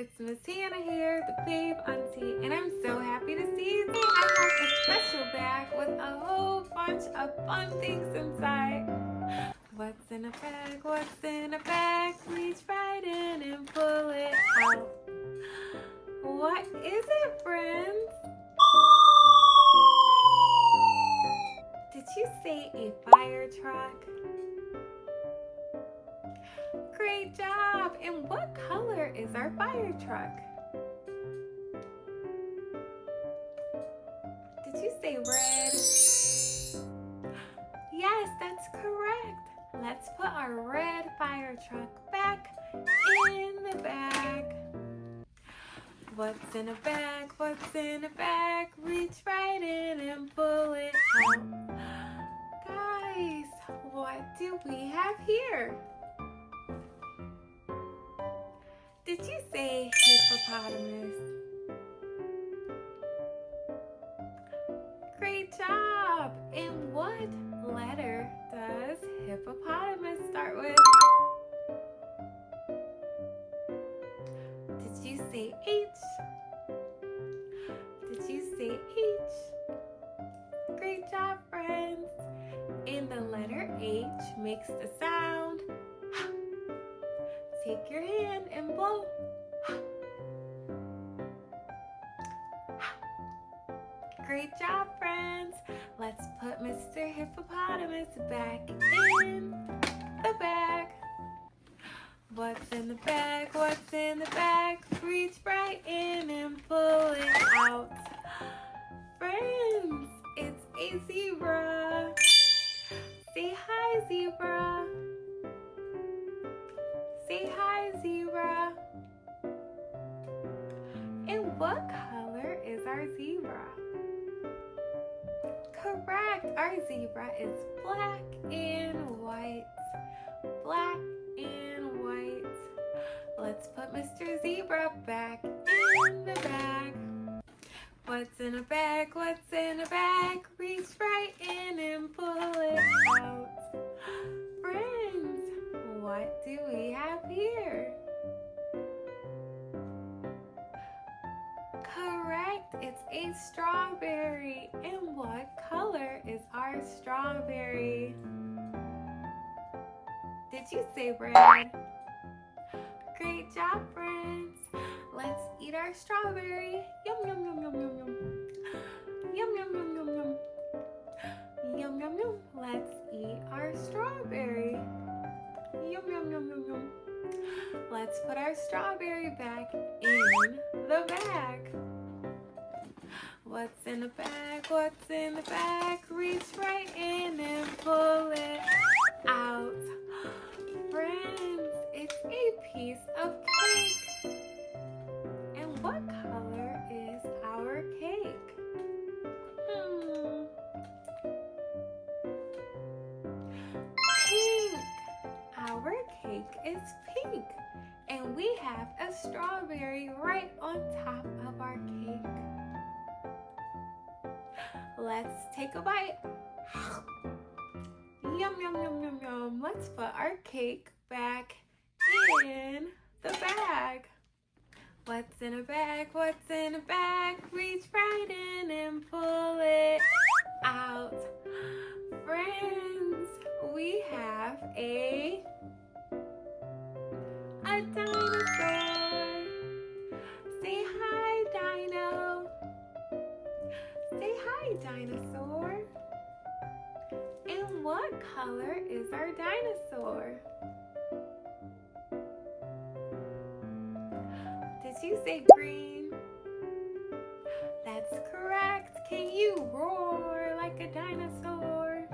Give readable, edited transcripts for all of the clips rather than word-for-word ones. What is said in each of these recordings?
it's Miss Hannah here, the Fav Auntie, and I'm so happy to see you. I have a special bag with a whole bunch of fun things inside. What's in a bag? What's in a bag? Reach right in and pull it out. What is it, friends? Did you say a fire truck? Great job! And what color is our fire truck? Did you say red? Yes, that's correct. Let's put our red fire truck back in the bag. What's in a bag? What's in a bag? Reach right in and pull it out. Guys, what do we have here? Did you say hippopotamus? Great job! And what letter does hippopotamus start with? Did you say H? Did you say H? Great job, friends! And the letter H makes the sound. Take your hand and blow. Great job, friends. Let's put Mr. Hippopotamus back in the bag. What's in the bag? What's in the bag? Reach right in and pull it out. Friends, it's a zebra. Say hi, zebra. Say hi, zebra. And what color is our zebra? Correct, our zebra is black and white. Black and white. Let's put Mr. Zebra back in the bag. What's in a bag? What's in a bag? Reach right in and pull it out. Friends, what do we have here? Correct, it's a strawberry. And what color is our strawberry? Did you say red? Great job, friends. Let's eat our strawberry. Yum, yum, yum, yum, yum, yum. Yum, yum, yum, yum, yum. Yum, yum, yum. Let's eat our strawberry. Yum, yum, yum, yum, yum. Let's put our strawberry back in the bag. What's in the bag? What's in the bag? Reach right in and pull it out. Friends, it's a piece of cake. And what color is our cake? Pink. Our cake is pink. And we have a strawberry right on top of our cake. Let's take a bite. Yum, yum, yum, yum, yum. Let's put our cake back in the bag. What's in a bag? What's in a bag? Reach right in and pull it out. Friends, we have a dinosaur. Say hi, Dino. Say hi, dinosaur. And what color is our dinosaur? Did you say green? That's correct. Can you roar like a dinosaur?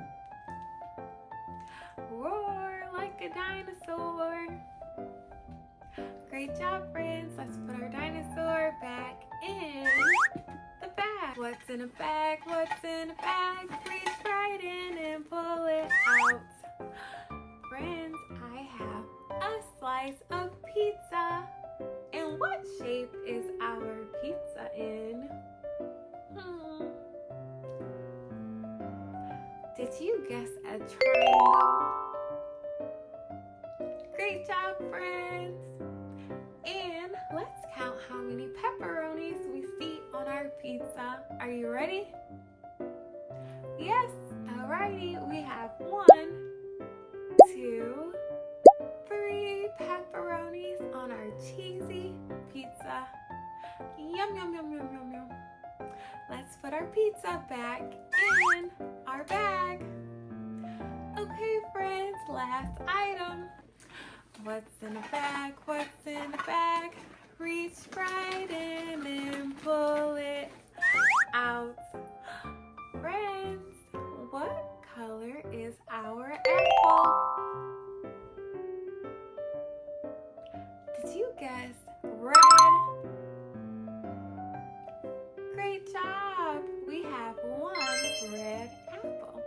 Roar like a dinosaur. Great job, friends. Let's put our dinosaur back in the bag. What's in a bag? What's in a bag? Reach right in and pull it out. Friends, I have a slice of pizza. And what shape is our pizza in? Did you guess a triangle? Great job, friends. And let's count Are you ready? Yes, alrighty. We have 1, 2, 3 pepperonis on our cheesy pizza. Yum, yum, yum, yum, yum, yum. Let's put our pizza back in our bag. Okay, friends, last item. What's in a bag? What's in a bag? Reach right in and pull it out. Friends, what color is our apple? Did you guess red? Great job! We have 1 red apple.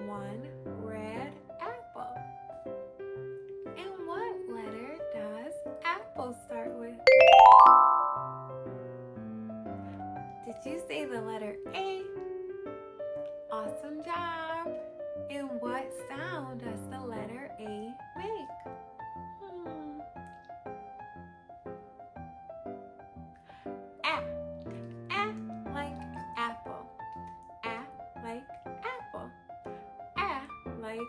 1 red apple. And what letter does apple start with? Did you say the letter A? Awesome job! And what sound does the letter A make? A. A like apple. A like apple. A like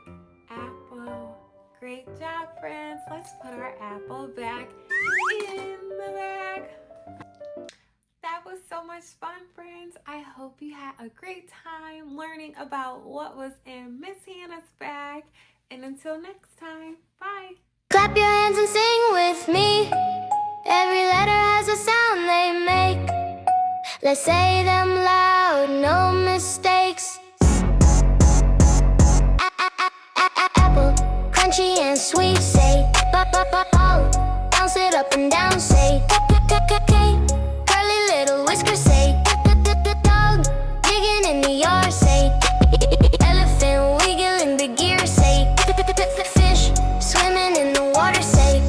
apple. Great job, friends. Let's put our apple back in the bag. That was so much fun, friends. I hope you had a great time learning about what was in Miss Hannah's bag. And until next time, bye. Clap your hands and sing with me. Every letter has a sound they make. Let's say them loud, no mistakes. Apple, crunchy and sweet. Say ball, bounce it up and down. Say curly little whiskers. Say dog, digging in the yard. Say elephant, wiggling big gear. Say fish, swimming in the water. Say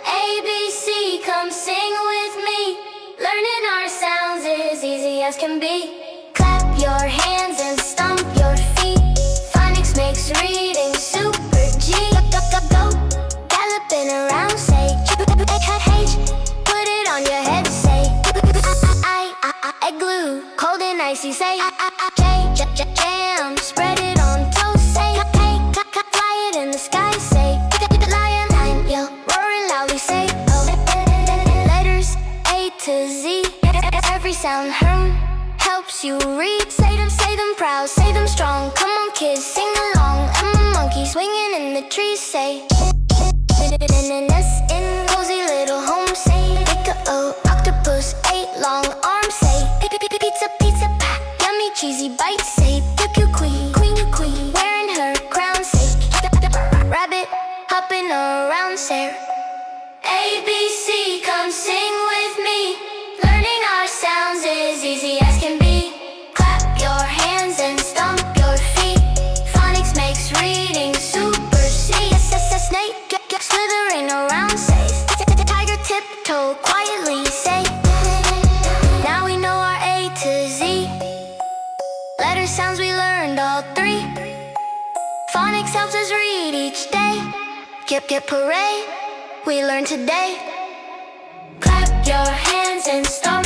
ABC, come sing with me. Learning our sounds is easy as can be. Clap your hands and stomp your feet. Phonics makes reading super G. Go, galloping around. Say H, put it on your head. Say I glue, cold and icy. Say jam, spread it on toast. Say fly it in the sky. Say lion, yell, roaring loudly. Say letters A to Z. Every sound helps you read. Say them proud, say them strong. Come on, kids, sing along. I'm a monkey swinging in the trees. Say an S in cozy little home. Say pick a O, octopus, 8 long arms. Say pizza, pack, yummy cheesy bites. Say queen, wearing her crown. Say rabbit, hopping around. Say ABC, come sing with me. Learning our sounds is easy as can be. Clap your hands and stomp your feet. Phonics makes reading super C. Snake, slithering around. Say tiger, tiptoe quietly. Say now we know our A to Z. Letter sounds we learned all 3. Phonics helps us read each day. Get parade, we learned today. Clap your hands and stomp